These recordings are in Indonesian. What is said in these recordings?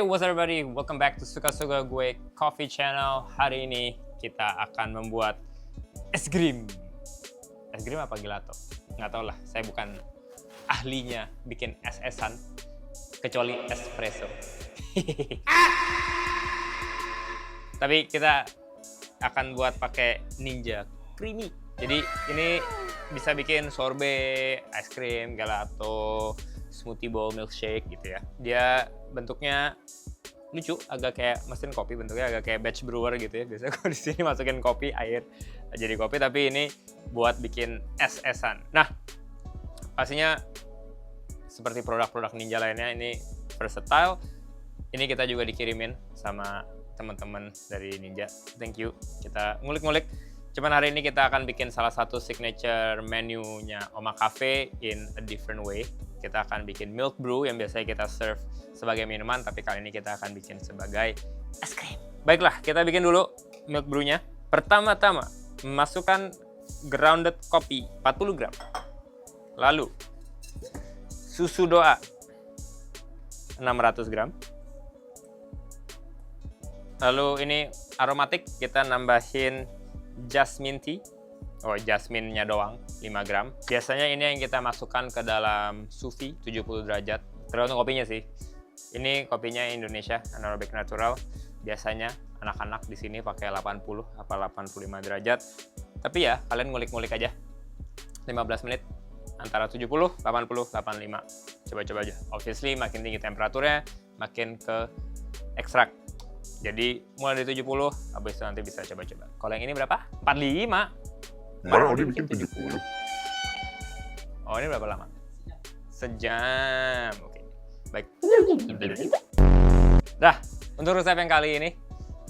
what's up everybody? Welcome back to Suka-Suka Gue Coffee Channel. Hari ini kita akan membuat es krim. Es krim apa gelato? Nggak tau lah, saya bukan ahlinya bikin es-esan. Kecuali espresso. Tapi kita akan buat pakai Ninja Creamy. Jadi ini bisa bikin sorbet, es krim, gelato, smoothie bowl, milkshake gitu ya. Dia bentuknya lucu, agak kayak mesin kopi, bentuknya agak kayak batch brewer gitu ya. Biasanya kalau di sini masukin kopi, air jadi kopi, tapi ini buat bikin es-esan. Nah, pastinya seperti produk-produk Ninja lainnya, ini versatile. Ini kita juga dikirimin sama teman-teman dari Ninja. Thank you. Kita ngulik-ngulik. Cuman hari ini kita akan bikin salah satu signature menu-nya Oma Cafe in a different way. Kita akan bikin milk brew yang biasanya kita serve sebagai minuman, tapi kali ini kita akan bikin sebagai es krim. Baiklah, kita bikin dulu milk brew-nya. Pertama-tama, masukkan grounded coffee 40 gram. Lalu, susu doa 600 gram. Lalu ini aromatik, kita nambahin jasmine tea. Oh, jasmine-nya doang 5 gram. Biasanya ini yang kita masukkan ke dalam sous vide 70 derajat. Tergantung kopinya sih. Ini kopinya Indonesia, Anaerobic Natural. Biasanya anak-anak di sini pakai 80 apa 85 derajat. Tapi ya, kalian ngulik-ngulik aja. 15 menit antara 70, 80, 85. Coba-coba aja. Obviously makin tinggi temperaturnya, makin ke ekstrak. Jadi mulai dari 70, habis itu nanti bisa coba-coba. Kalau yang ini berapa? 45. Nah, udah bikin 70. Oh, ini berapa lama? Sejam. Oke. Baik. Dah, untuk resep yang kali ini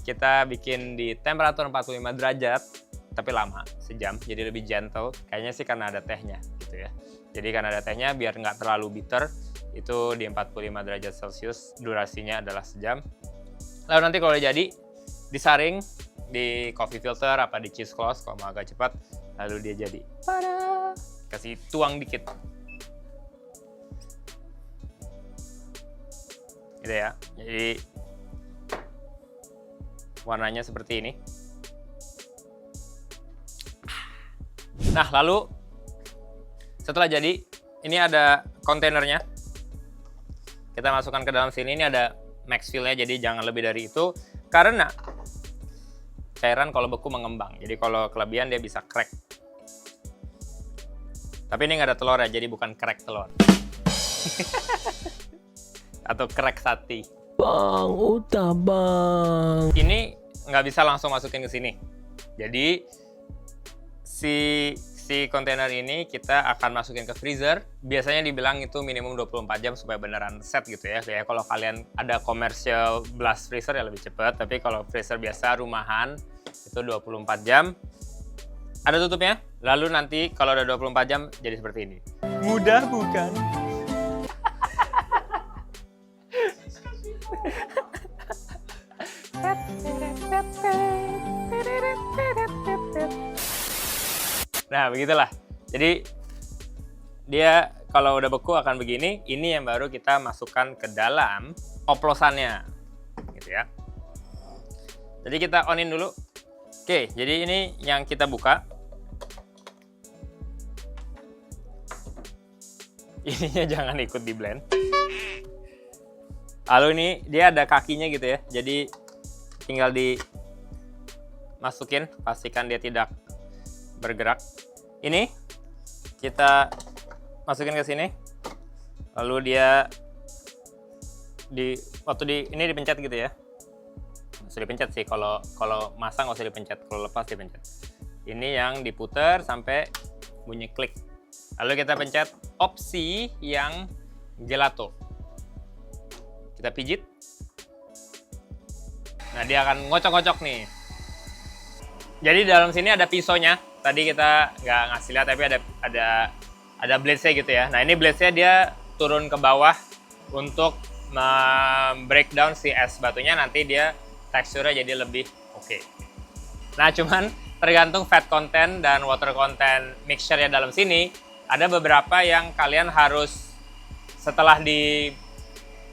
kita bikin di temperatur 45 derajat, tapi lama, sejam, jadi lebih gentle. Kayaknya sih karena ada tehnya gitu ya. Jadi karena ada tehnya biar nggak terlalu bitter, itu di 45 derajat Celcius, durasinya adalah sejam. Lalu nanti kalau udah jadi, disaring di coffee filter apa di cheesecloth kalau mau agak cepat, lalu dia jadi. Tada! Kasih tuang dikit. Gitu ya. Jadi warnanya seperti ini. Nah, lalu setelah jadi, ini ada kontainernya. Kita masukkan ke dalam sini, ini ada max fill-nya, jadi jangan lebih dari itu. Karena cairan kalau beku mengembang, jadi kalau kelebihan dia bisa crack. Tapi ini nggak ada telur ya, jadi bukan crack telur. Atau crack sati. Bang, udah bang. Ini nggak bisa langsung masukin ke sini. Jadi si kontainer ini kita akan masukin ke freezer. Biasanya dibilang itu minimum 24 jam supaya beneran set gitu ya. Kayak kalau kalian ada commercial blast freezer ya lebih cepat. Tapi kalau freezer biasa rumahan itu 24 jam. Ada tutupnya. Lalu nanti kalau udah 24 jam jadi seperti ini. Mudah bukan? Nah, begitulah. Jadi dia kalau udah beku akan begini. Ini yang baru kita masukkan ke dalam oplosannya, gitu ya. Jadi kita on-in dulu. Oke, jadi ini yang kita buka. Ininya jangan ikut di blend. Lalu ini dia ada kakinya gitu ya. Jadi tinggal dimasukin, pastikan dia tidak bergerak. Ini kita masukin ke sini. Lalu dia ini dipencet gitu ya. Nggak usah dipencet sih, kalau masang nggak usah dipencet, kalau lepas dipencet. Ini yang diputar sampai bunyi klik. Lalu kita pencet opsi yang gelato. Kita pijit. Nah, dia akan ngocok-ngocok nih. Jadi dalam sini ada pisaunya. Tadi kita nggak ngasih lihat, tapi ada blades-nya gitu ya. Nah, ini blades-nya dia turun ke bawah untuk breakdown si es batunya. Nanti dia teksturnya jadi lebih oke. Nah, cuman tergantung fat content dan water content mixture-nya dalam sini. Ada beberapa yang kalian harus setelah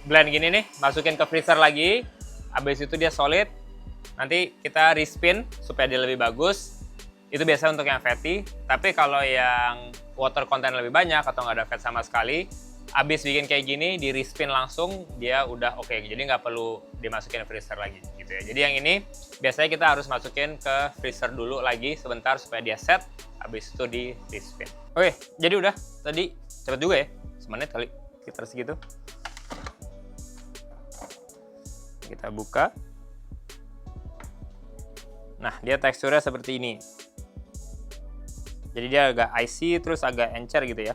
blend gini nih, masukin ke freezer lagi. Habis itu dia solid. Nanti kita respin supaya dia lebih bagus. Itu biasa untuk yang fatty. Tapi kalau yang water content lebih banyak atau nggak ada fat sama sekali, abis bikin kayak gini, di respin langsung, dia udah oke. Jadi nggak perlu dimasukin freezer lagi gitu ya. Jadi yang ini biasanya kita harus masukin ke freezer dulu lagi sebentar supaya dia set. Abis itu di respin. Oke, jadi udah. Tadi cepet juga ya, semenit kali, sekitar segitu. Kita buka. Nah, dia teksturnya seperti ini. Jadi dia agak icy, terus agak encer gitu ya.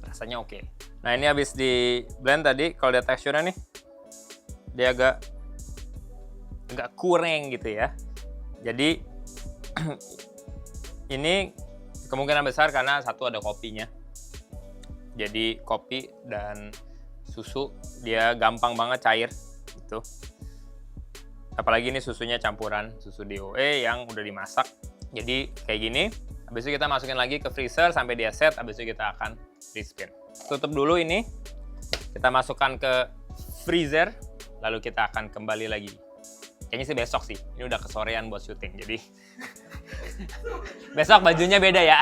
Rasanya oke. Nah, ini habis di blend tadi, kalau lihat teksturnya nih, dia agak kurang gitu ya. Jadi ini kemungkinan besar karena satu ada kopinya. Jadi kopi dan susu dia gampang banget cair gitu. Apalagi ini susunya campuran susu DOE yang udah dimasak. Jadi kayak gini. Habis itu kita masukin lagi ke freezer sampai dia set. Habis itu kita akan respin. Tutup dulu ini. Kita masukkan ke freezer. Lalu kita akan kembali lagi. Kayaknya sih besok sih. Ini udah kesorean buat syuting. Jadi besok bajunya beda ya.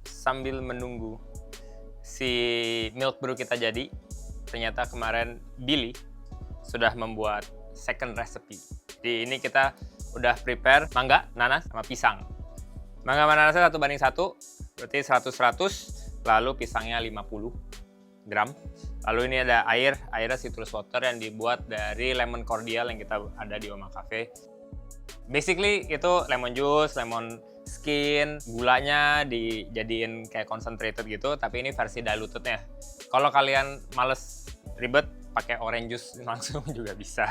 Sambil menunggu si milk brew kita jadi, ternyata kemarin Billy sudah membuat second recipe. Di ini kita udah prepare mangga, nanas, sama pisang. Mangga sama nanasnya 1:1, berarti 100-100, lalu pisangnya 50 gram. Lalu ini ada airnya citrus water yang dibuat dari lemon cordial yang kita ada di Oma Cafe. Basically itu lemon juice, lemon skin, gulanya dijadiin kayak concentrated gitu, tapi ini versi dilutednya. Kalau kalian males ribet, pakai orange juice langsung juga bisa.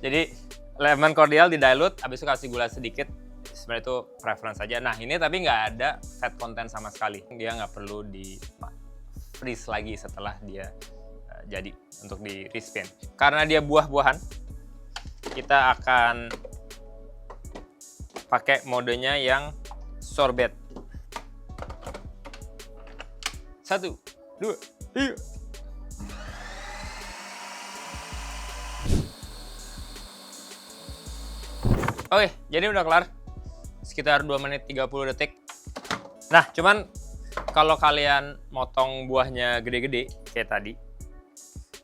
Jadi lemon cordial di dilute, habis itu kasih gula sedikit. Sebenarnya itu preference saja. Nah ini tapi nggak ada fat content sama sekali. Dia nggak perlu di freeze lagi setelah dia jadi untuk di respin. Karena dia buah-buahan, kita akan pakai modenya yang sorbet. 1, 2, 3. Oke, jadi udah kelar. Sekitar 2 menit 30 detik. Nah, cuman kalau kalian motong buahnya gede-gede kayak tadi,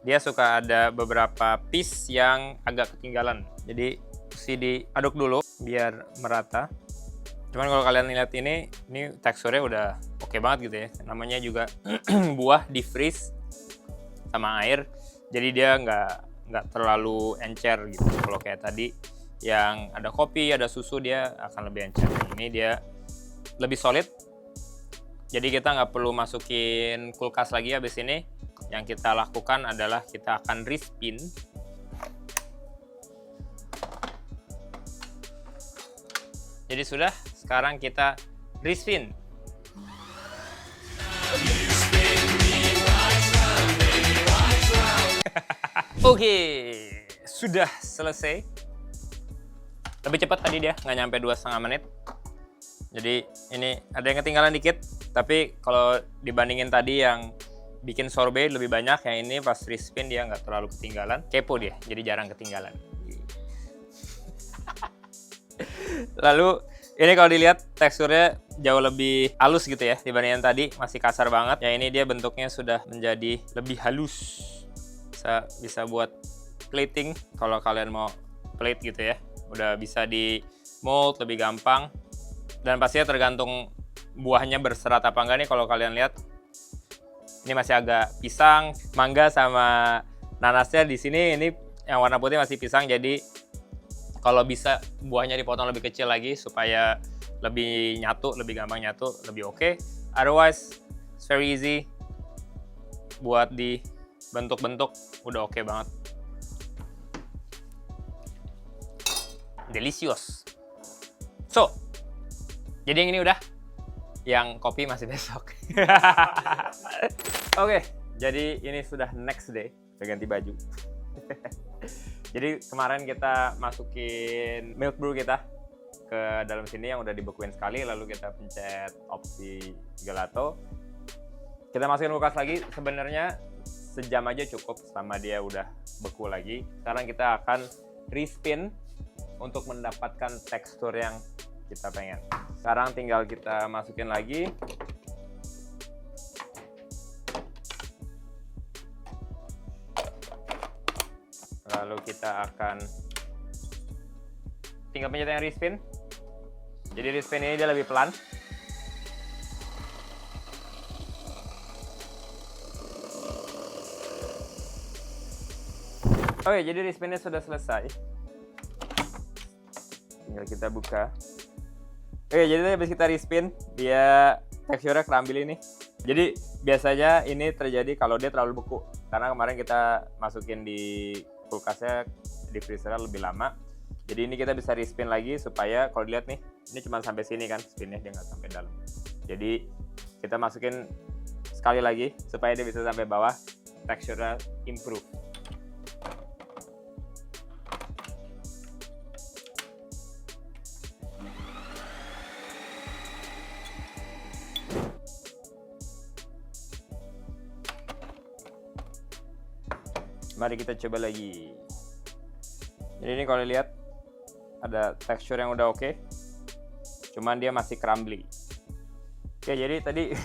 dia suka ada beberapa piece yang agak ketinggalan. Jadi mesti diaduk dulu biar merata. Cuman kalau kalian lihat ini teksturnya udah oke banget gitu ya. Namanya juga buah di freeze sama air. Jadi dia nggak terlalu encer gitu. Kalau kayak tadi yang ada kopi, ada susu, dia akan lebih encer. Ini dia lebih solid. Jadi kita nggak perlu masukin kulkas lagi habis ini. Yang kita lakukan adalah kita akan respin. Jadi sudah, sekarang kita respin. Oke, sudah selesai. Lebih cepat tadi dia, nggak nyampe 2,5 menit. Jadi ini ada yang ketinggalan dikit, tapi kalau dibandingin tadi yang bikin sorbet lebih banyak, yang ini pas respin dia nggak terlalu ketinggalan. Kepo dia, jadi jarang ketinggalan. Lalu ini kalau dilihat teksturnya jauh lebih halus gitu ya dibandingin tadi, masih kasar banget. Yang ini dia bentuknya sudah menjadi lebih halus. Bisa buat plating kalau kalian mau plate gitu ya. Udah bisa di mold lebih gampang. Dan pastinya tergantung buahnya berserat apa enggak nih. Kalau kalian lihat ini masih agak pisang, mangga sama nanasnya di sini ini yang warna putih masih pisang. Jadi kalau bisa buahnya dipotong lebih kecil lagi supaya lebih nyatu, lebih gampang nyatu, lebih oke. Otherwise, it's very easy buat di bentuk-bentuk, udah oke banget. Delicious. So, jadi yang ini udah, yang kopi masih besok. Oke, jadi ini sudah next day, udah ganti baju. Jadi kemarin kita masukin milk brew kita ke dalam sini yang udah dibekuin sekali, lalu kita pencet opsi gelato. Kita masukin kulkas lagi, sebenarnya sejam aja cukup selama dia udah beku lagi. Sekarang kita akan respin untuk mendapatkan tekstur yang kita pengen. Sekarang tinggal kita masukin lagi. Lalu kita akan tinggal pencet yang respin. Jadi respin ini dia lebih pelan. Oke, jadi respinnya sudah selesai. Tinggal kita buka. Oke, jadi habis kita respin, dia teksturnya kerambil ini. Jadi biasanya ini terjadi kalau dia terlalu beku. Karena kemarin kita masukin di kulkasnya, di freezer lebih lama. Jadi ini kita bisa respin lagi supaya kalau dilihat nih, ini cuma sampai sini kan spinnya, dia nggak sampai dalam. Jadi kita masukin sekali lagi supaya dia bisa sampai bawah, teksturnya improve. Mari kita coba lagi. Jadi ini kalau lihat ada tekstur yang udah oke. Cuman dia masih crumbly. Oke, jadi tadi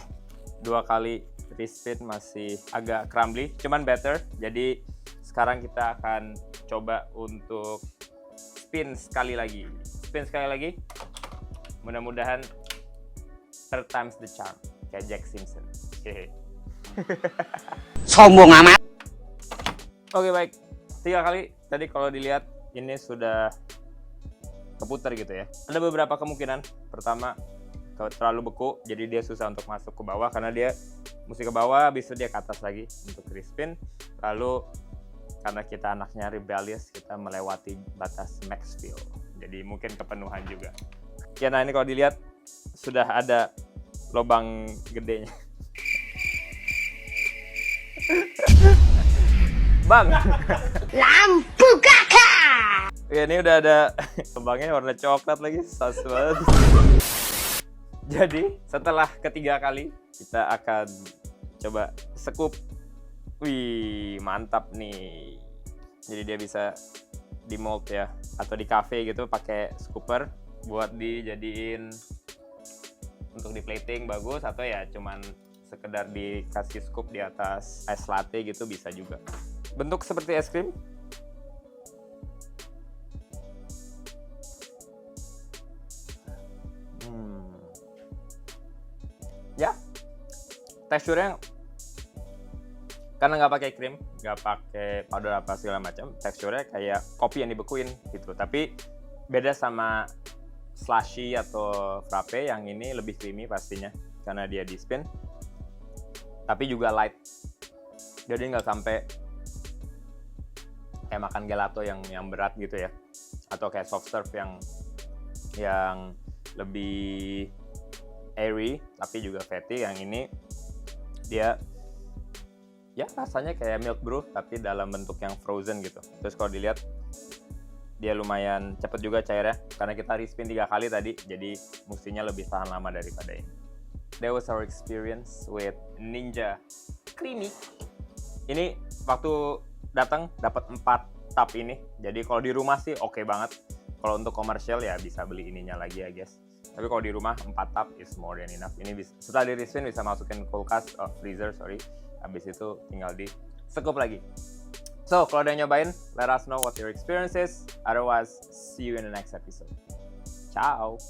2 kali respin masih agak crumbly, cuman better. Jadi sekarang kita akan coba untuk spin sekali lagi. Spin sekali lagi. Mudah-mudahan third time's the charm. Kayak Jack Simpson. Oke. Sombong amat. Oke, baik. 3 kali. Tadi kalau dilihat ini sudah keputar gitu ya. Ada beberapa kemungkinan. Pertama, terlalu beku, jadi dia susah untuk masuk ke bawah karena dia mesti ke bawah, habis itu dia ke atas lagi untuk respin. Lalu karena kita anaknya rebellious, kita melewati batas max fill. Jadi mungkin kepenuhan juga. Ya, nah ini kalau dilihat sudah ada lubang gedenya. Bang. Lampu kakak. Ya, ini udah ada lubangnya warna coklat lagi, sus banget. Jadi setelah ketiga kali kita akan coba scoop. Wih, mantap nih. Jadi dia bisa di mold ya, atau di cafe gitu pakai scooper buat dijadiin untuk di plating bagus, atau ya cuman sekedar dikasih scoop di atas es latte gitu bisa juga. Bentuk seperti es krim. Ya, teksturnya karena nggak pakai krim, nggak pakai powder apa segala macam, teksturnya kayak kopi yang dibekuin gitu. Tapi beda sama slushy atau frappe, yang ini lebih creamy pastinya karena dia di spin. Tapi juga light, jadi nggak sampai kayak makan gelato yang berat gitu ya, atau kayak soft serve yang lebih airy tapi juga fatty. Yang ini dia ya rasanya kayak milk brew tapi dalam bentuk yang frozen gitu. Terus kalau dilihat dia lumayan cepet juga cairnya karena kita respin 3 kali tadi, jadi mestinya lebih tahan lama daripada ini. That was our experience with Ninja Creamy. Ini waktu datang dapat 4 tub ini, jadi kalau di rumah sih oke banget. Kalau untuk komersial ya bisa beli ininya lagi ya guys. Tapi kalau di rumah 4 tub is more than enough. Ini bisa, setelah di respin bisa masukin kulkas, freezer sorry. Habis itu tinggal di scoop lagi. So kalau udah nyobain, let us know what your experience is. Otherwise, see you in the next episode. Ciao.